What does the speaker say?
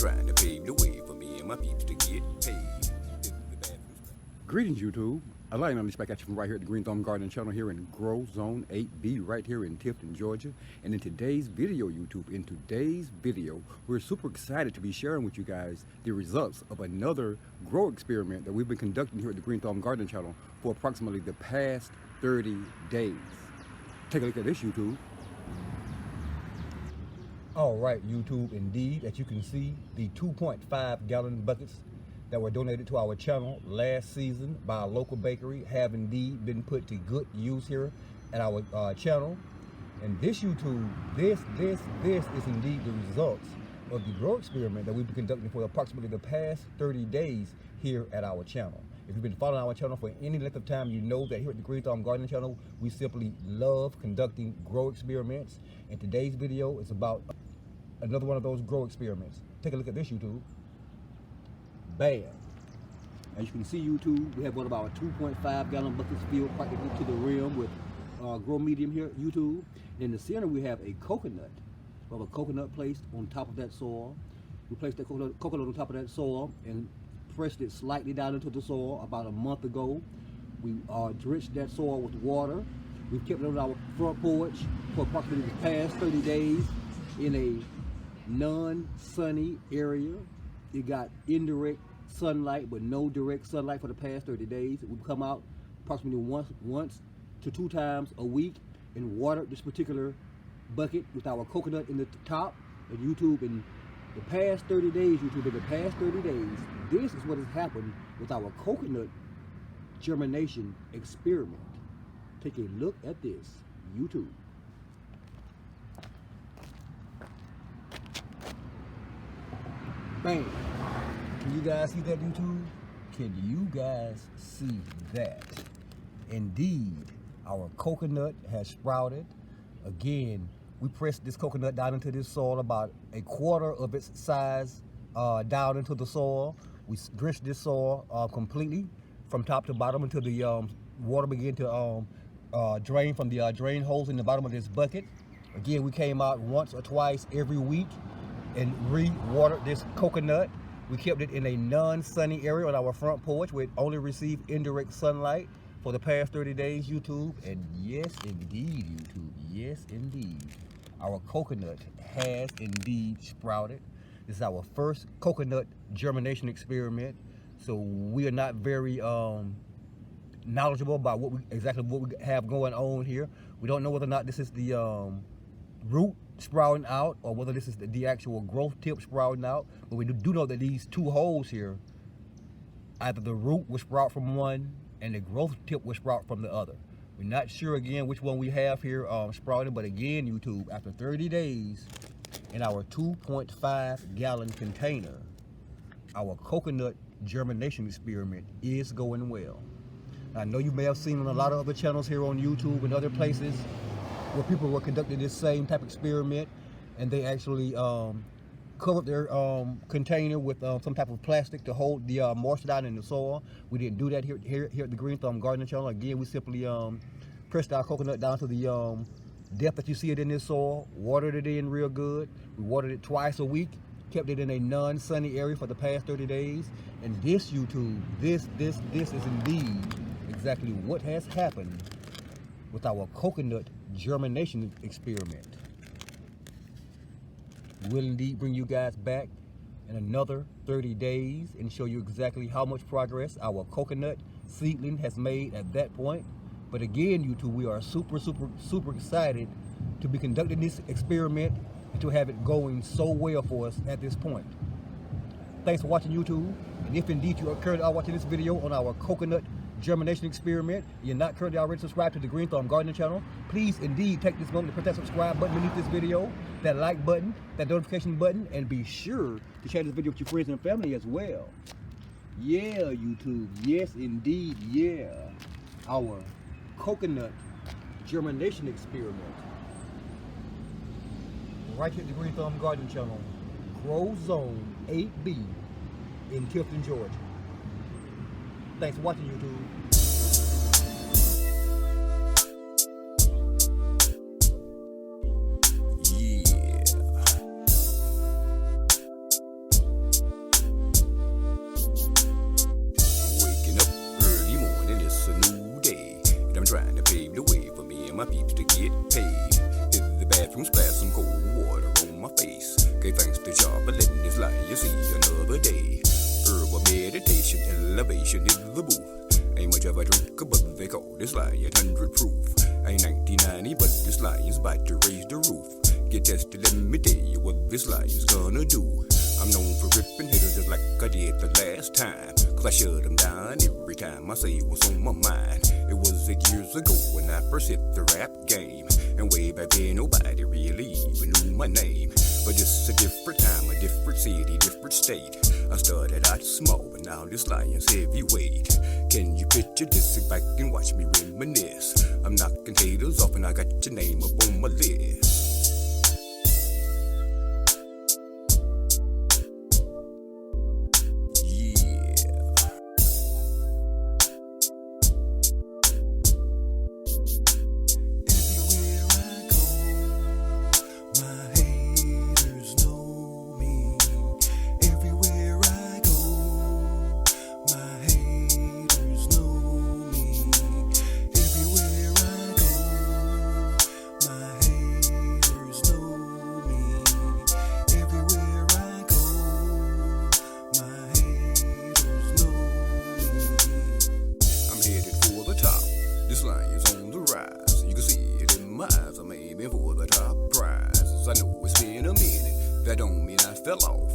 trying to pave the way for me and my peeps to get paid. Greetings, YouTube. I'd like to back at you from right here at the Green Thumb Garden channel here in Grow Zone 8B, right here in Tifton, Georgia. And in today's video, we're super excited to be sharing with you guys the results of another grow experiment that we've been conducting here at the Green Thumb Garden channel for approximately the past 30 days. Take a look at this, YouTube. All right, YouTube, indeed, as you can see, the 2.5 gallon buckets that were donated to our channel last season by a local bakery have indeed been put to good use here at our channel. And this, YouTube, this is indeed the results of the grow experiment that we've been conducting for approximately the past 30 days here at our channel. If you've been following our channel for any length of time, you know that here at the Green Thumb Garden channel, we simply love conducting grow experiments. And today's video is about another one of those grow experiments. Take a look at this, YouTube. Bam. As you can see, YouTube, we have one of our 2.5 gallon buckets filled practically to the rim with grow medium here, YouTube. And in the center, we have a coconut. We have a coconut placed on top of that soil. We placed that coconut on top of that soil and pressed it slightly down into the soil about a month ago. We drenched that soil with water. We've kept it on our front porch for approximately the past 30 days in a non-sunny area. It got indirect sunlight, but no direct sunlight for the past 30 days. We come out approximately once to 2 times a week and water this particular bucket with our coconut in the top. And YouTube, in the past 30 days, this is what has happened with our coconut germination experiment. Take a look at this, YouTube. Bam. Can you guys see that, YouTube? Can you guys see that? Indeed, our coconut has sprouted. Again, we pressed this coconut down into this soil about a quarter of its size down into the soil. We drenched this soil completely from top to bottom until the water began to drain from the drain holes in the bottom of this bucket. Again, we came out once or twice every week and re-watered this coconut. We kept it in a non-sunny area on our front porch where it only received indirect sunlight for the past 30 days, YouTube. And yes, indeed, YouTube, yes, indeed, our coconut has indeed sprouted. This is our first coconut germination experiment, so we are not very knowledgeable about exactly what we have going on here. We don't know whether or not this is the root sprouting out or whether this is the actual growth tip sprouting out, but we do know that these 2 holes here, either the root will sprout from one and the growth tip will sprout from the other. We're not sure again which one we have here sprouting, but again, YouTube, after 30 days in our 2.5 gallon container, our coconut germination experiment is going well. I know you may have seen on a lot of other channels here on YouTube and other places where people were conducting this same type of experiment, and they actually covered their container with some type of plastic to hold the moisture down in the soil. We didn't do that here at the Green Thumb Garden channel. Again, we simply pressed our coconut down to the depth that you see it in this soil, watered it in real good. We watered it twice a week, kept it in a non-sunny area for the past 30 days. And this, YouTube, this is indeed exactly what has happened with our coconut germination experiment. We'll indeed bring you guys back in another 30 days and show you exactly how much progress our coconut seedling has made at that point. But again, YouTube, we are super excited to be conducting this experiment and to have it going so well for us at this point. Thanks for watching, YouTube. And if indeed you are currently watching this video on our coconut germination experiment, you're not currently already subscribed to the Green Thumb Garden channel, please indeed take this moment to press that subscribe button beneath this video, that like button, that notification button, and be sure to share this video with your friends and family as well. Yeah, YouTube, yes indeed, yeah. Our coconut germination experiment right here at the Green Thumb Garden channel, Grow Zone 8B in Tifton, Georgia. Thanks for watching, YouTube. my peeps to get paid. Hit the bathroom, splash some cold water on my face. Gave thanks to Jah for letting this lion see another day. Herbal meditation, elevation is the booth. Ain't much of a drinker, but they call this lion 100 proof. Ain't 1990, but this lion's about to raise the roof. Get tested, let me tell you what this lion's gonna do. I'm known for ripping hitters just like I did the last time. Cause I shut them down every time I say what's on my mind. It was 8 years ago when I first hit the rap game. And way back then nobody really even knew my name. But it's a different time, a different city, different state. I started out small, but now this lion's heavyweight. Can you picture this? Sit back and watch me reminisce. I'm knocking haters off and I got your name up on my list. This lion's on the rise. You can see it in my eyes. I'm aiming for the top prize. I know it's been a minute. That don't mean I fell off.